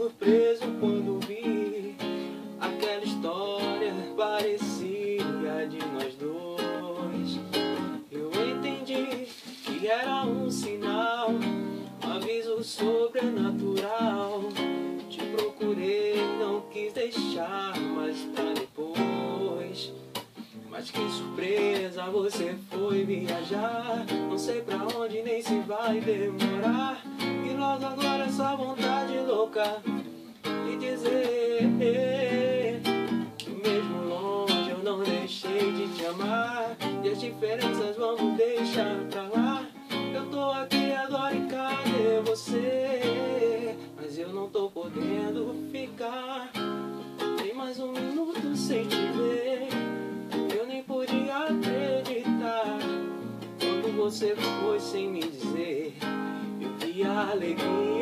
surpreso quando vi aquela história parecia de nós dois. Eu entendi que era um sinal, um aviso sobrenatural. Te procurei, não quis deixar mais pra depois. Mas que surpresa, você foi viajar. Não sei pra onde nem se vai demorar. E logo agora essa vontade louca de dizer que mesmo longe eu não deixei de te amar. E as diferenças vamos deixar pra lá. Eu tô aqui agora e cadê você? Mas eu não tô podendo ficar nem mais um minuto sem te ver. Eu nem podia acreditar quando você foi sem me dizer. Eu vi a alegria